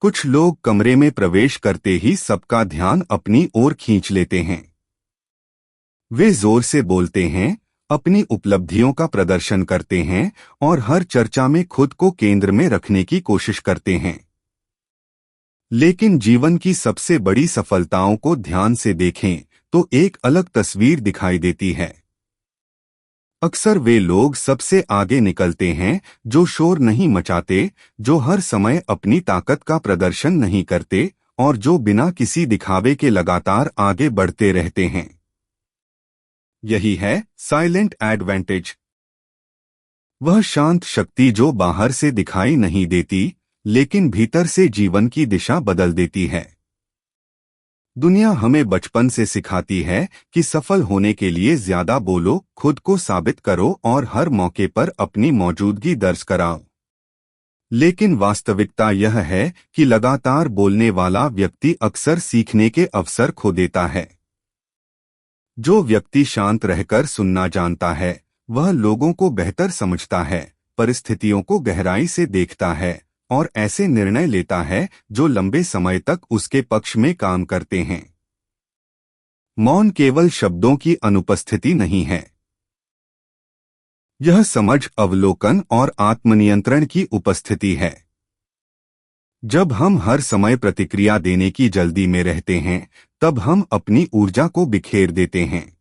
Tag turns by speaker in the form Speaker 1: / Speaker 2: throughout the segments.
Speaker 1: कुछ लोग कमरे में प्रवेश करते ही सबका ध्यान अपनी ओर खींच लेते हैं। वे जोर से बोलते हैं, अपनी उपलब्धियों का प्रदर्शन करते हैं और हर चर्चा में खुद को केंद्र में रखने की कोशिश करते हैं। लेकिन जीवन की सबसे बड़ी सफलताओं को ध्यान से देखें तो एक अलग तस्वीर दिखाई देती है। अक्सर वे लोग सबसे आगे निकलते हैं जो शोर नहीं मचाते, जो हर समय अपनी ताकत का प्रदर्शन नहीं करते और जो बिना किसी दिखावे के लगातार आगे बढ़ते रहते हैं। यही है साइलेंट एडवांटेज। वह शांत शक्ति जो बाहर से दिखाई नहीं देती, लेकिन भीतर से जीवन की दिशा बदल देती है। दुनिया हमें बचपन से सिखाती है कि सफल होने के लिए ज्यादा बोलो, खुद को साबित करो और हर मौके पर अपनी मौजूदगी दर्ज कराओ। लेकिन वास्तविकता यह है कि लगातार बोलने वाला व्यक्ति अक्सर सीखने के अवसर खो देता है। जो व्यक्ति शांत रहकर सुनना जानता है, वह लोगों को बेहतर समझता है, परिस्थितियों को गहराई से देखता है और ऐसे निर्णय लेता है जो लंबे समय तक उसके पक्ष में काम करते हैं। मौन केवल शब्दों की अनुपस्थिति नहीं है। यह समझ, अवलोकन और आत्मनियंत्रण की उपस्थिति है। जब हम हर समय प्रतिक्रिया देने की जल्दी में रहते हैं, तब हम अपनी ऊर्जा को बिखेर देते हैं।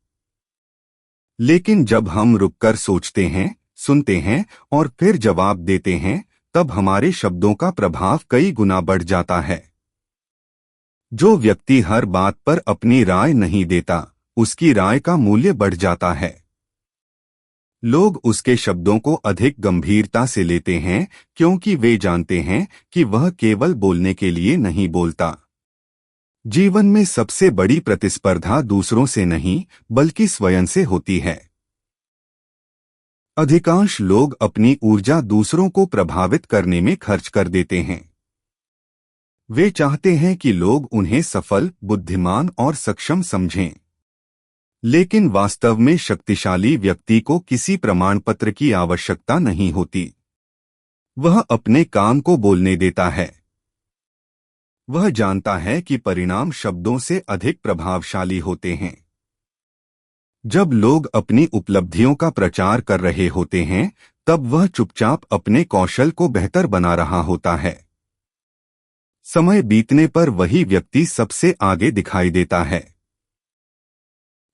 Speaker 1: लेकिन जब हम रुककर सोचते हैं, सुनते हैं और फिर जवाब देते हैं, तब हमारे शब्दों का प्रभाव कई गुना बढ़ जाता है। जो व्यक्ति हर बात पर अपनी राय नहीं देता, उसकी राय का मूल्य बढ़ जाता है। लोग उसके शब्दों को अधिक गंभीरता से लेते हैं क्योंकि वे जानते हैं कि वह केवल बोलने के लिए नहीं बोलता। जीवन में सबसे बड़ी प्रतिस्पर्धा दूसरों से नहीं, बल्कि स्वयं से होती है। अधिकांश लोग अपनी ऊर्जा दूसरों को प्रभावित करने में खर्च कर देते हैं। वे चाहते हैं कि लोग उन्हें सफल, बुद्धिमान और सक्षम समझें। लेकिन वास्तव में शक्तिशाली व्यक्ति को किसी प्रमाण पत्र की आवश्यकता नहीं होती। वह अपने काम को बोलने देता है। वह जानता है कि परिणाम शब्दों से अधिक प्रभावशाली होते हैं। जब लोग अपनी उपलब्धियों का प्रचार कर रहे होते हैं, तब वह चुपचाप अपने कौशल को बेहतर बना रहा होता है। समय बीतने पर वही व्यक्ति सबसे आगे दिखाई देता है।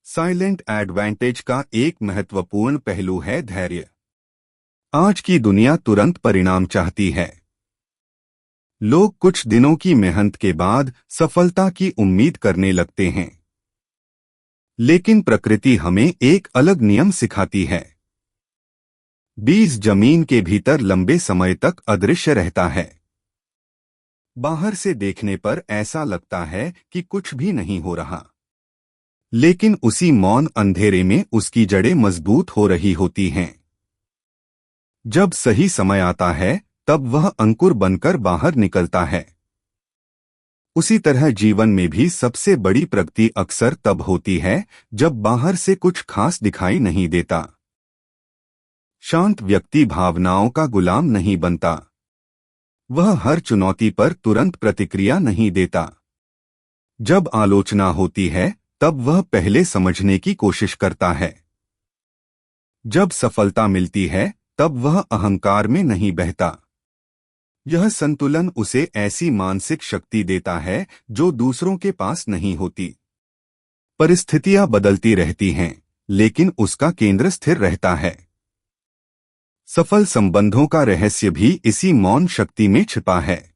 Speaker 1: साइलेंट एडवांटेज का एक महत्वपूर्ण पहलू है धैर्य। आज की दुनिया तुरंत परिणाम चाहती है। लोग कुछ दिनों की मेहनत के बाद सफलता की उम्मीद करने लगते हैं। लेकिन प्रकृति हमें एक अलग नियम सिखाती है। बीज जमीन के भीतर लंबे समय तक अदृश्य रहता है। बाहर से देखने पर ऐसा लगता है कि कुछ भी नहीं हो रहा, लेकिन उसी मौन अंधेरे में उसकी जड़ें मजबूत हो रही होती हैं। जब सही समय आता है, तब वह अंकुर बनकर बाहर निकलता है। उसी तरह जीवन में भी सबसे बड़ी प्रगति अक्सर तब होती है जब बाहर से कुछ खास दिखाई नहीं देता। शांत व्यक्ति भावनाओं का गुलाम नहीं बनता। वह हर चुनौती पर तुरंत प्रतिक्रिया नहीं देता। जब आलोचना होती है, तब वह पहले समझने की कोशिश करता है। जब सफलता मिलती है, तब वह अहंकार में नहीं बहता। यह संतुलन उसे ऐसी मानसिक शक्ति देता है जो दूसरों के पास नहीं होती। परिस्थितियां बदलती रहती हैं, लेकिन उसका केंद्र स्थिर रहता है। सफल संबंधों का रहस्य भी इसी मौन शक्ति में छिपा है।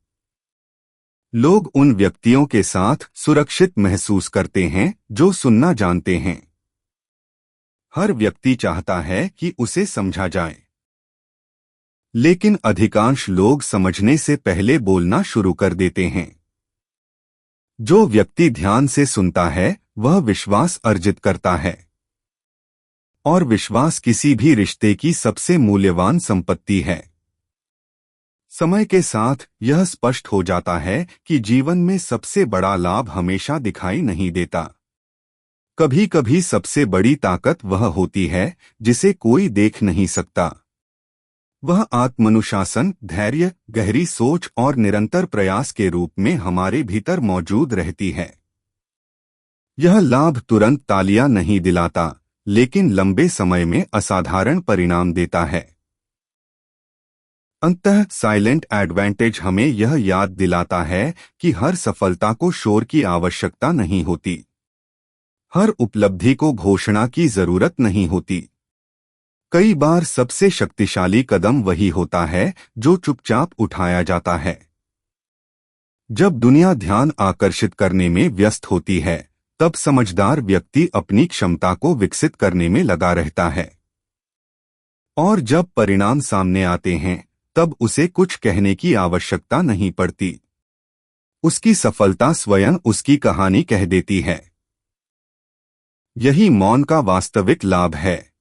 Speaker 1: लोग उन व्यक्तियों के साथ सुरक्षित महसूस करते हैं जो सुनना जानते हैं। हर व्यक्ति चाहता है कि उसे समझा जाए, लेकिन अधिकांश लोग समझने से पहले बोलना शुरू कर देते हैं। जो व्यक्ति ध्यान से सुनता है, वह विश्वास अर्जित करता है। और विश्वास किसी भी रिश्ते की सबसे मूल्यवान संपत्ति है। समय के साथ यह स्पष्ट हो जाता है कि जीवन में सबसे बड़ा लाभ हमेशा दिखाई नहीं देता। कभी कभी सबसे बड़ी ताकत वह होती है जिसे कोई देख नहीं सकता। वह आत्मानुशासन, धैर्य, गहरी सोच और निरंतर प्रयास के रूप में हमारे भीतर मौजूद रहती है। यह लाभ तुरंत तालियां नहीं दिलाता, लेकिन लंबे समय में असाधारण परिणाम देता है। अंततः साइलेंट एडवांटेज हमें यह याद दिलाता है कि हर सफलता को शोर की आवश्यकता नहीं होती। हर उपलब्धि को घोषणा की जरूरत नहीं होती। कई बार सबसे शक्तिशाली कदम वही होता है जो चुपचाप उठाया जाता है। जब दुनिया ध्यान आकर्षित करने में व्यस्त होती है, तब समझदार व्यक्ति अपनी क्षमता को विकसित करने में लगा रहता है। और जब परिणाम सामने आते हैं, तब उसे कुछ कहने की आवश्यकता नहीं पड़ती। उसकी सफलता स्वयं उसकी कहानी कह देती है। यही मौन का वास्तविक लाभ है।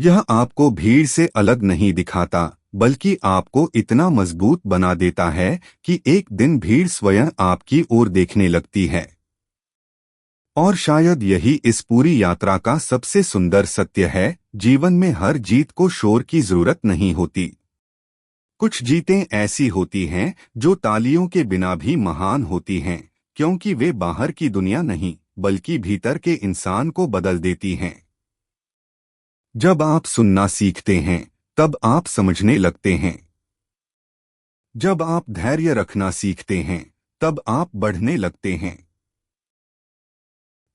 Speaker 1: यह आपको भीड़ से अलग नहीं दिखाता, बल्कि आपको इतना मजबूत बना देता है कि एक दिन भीड़ स्वयं आपकी ओर देखने लगती है। और शायद यही इस पूरी यात्रा का सबसे सुंदर सत्य है, जीवन में हर जीत को शोर की जरूरत नहीं होती। कुछ जीतें ऐसी होती हैं जो तालियों के बिना भी महान होती हैं, क्योंकि वे बाहर की दुनिया नहीं, बल्कि भीतर के इंसान को बदल देती हैं। जब आप सुनना सीखते हैं, तब आप समझने लगते हैं। जब आप धैर्य रखना सीखते हैं, तब आप बढ़ने लगते हैं।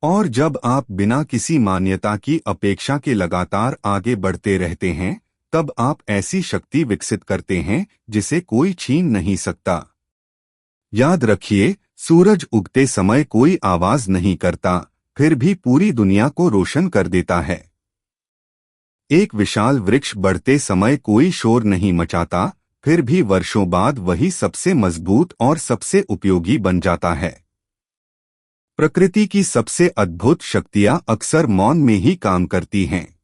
Speaker 1: और जब आप बिना किसी मान्यता की अपेक्षा के लगातार आगे बढ़ते रहते हैं, तब आप ऐसी शक्ति विकसित करते हैं जिसे कोई छीन नहीं सकता। याद रखिए, सूरज उगते समय कोई आवाज नहीं करता, फिर भी पूरी दुनिया को रोशन कर देता है। एक विशाल वृक्ष बढ़ते समय कोई शोर नहीं मचाता, फिर भी वर्षों बाद वही सबसे मजबूत और सबसे उपयोगी बन जाता है। प्रकृति की सबसे अद्भुत शक्तियां अक्सर मौन में ही काम करती हैं।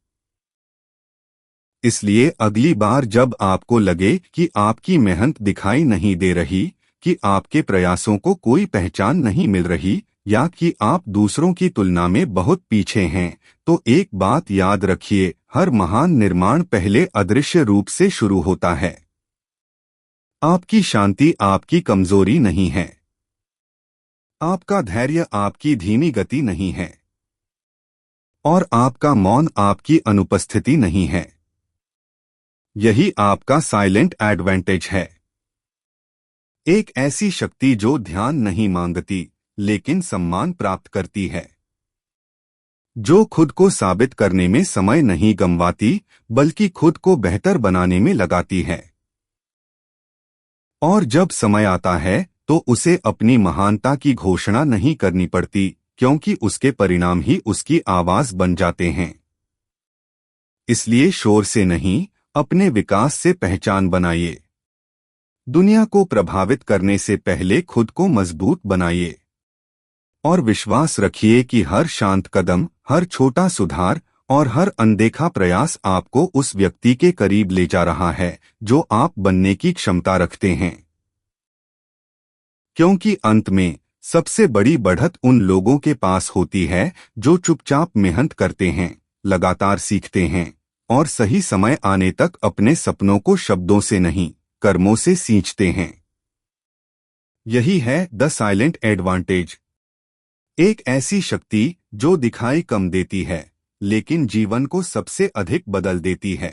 Speaker 1: इसलिए अगली बार जब आपको लगे कि आपकी मेहनत दिखाई नहीं दे रही, कि आपके प्रयासों को कोई पहचान नहीं मिल रही, या कि आप दूसरों की तुलना में बहुत पीछे हैं, तो एक बात याद रखिए, हर महान निर्माण पहले अदृश्य रूप से शुरू होता है। आपकी शांति आपकी कमजोरी नहीं है। आपका धैर्य आपकी धीमी गति नहीं है। और आपका मौन आपकी अनुपस्थिति नहीं है। यही आपका साइलेंट एडवांटेज है। एक ऐसी शक्ति जो ध्यान नहीं मांगती, लेकिन सम्मान प्राप्त करती है। जो खुद को साबित करने में समय नहीं गंवाती, बल्कि खुद को बेहतर बनाने में लगाती है। और जब समय आता है, तो उसे अपनी महानता की घोषणा नहीं करनी पड़ती, क्योंकि उसके परिणाम ही उसकी आवाज बन जाते हैं। इसलिए शोर से नहीं, अपने विकास से पहचान बनाइए। दुनिया को प्रभावित करने से पहले खुद को मजबूत बनाइए। और विश्वास रखिए कि हर शांत कदम, हर छोटा सुधार और हर अनदेखा प्रयास आपको उस व्यक्ति के करीब ले जा रहा है जो आप बनने की क्षमता रखते हैं। क्योंकि अंत में सबसे बड़ी बढ़त उन लोगों के पास होती है जो चुपचाप मेहनत करते हैं, लगातार सीखते हैं और सही समय आने तक अपने सपनों को शब्दों से नहीं, कर्मों से सींचते हैं। यही है द साइलेंट एडवांटेज। एक ऐसी शक्ति जो दिखाई कम देती है, लेकिन जीवन को सबसे अधिक बदल देती है।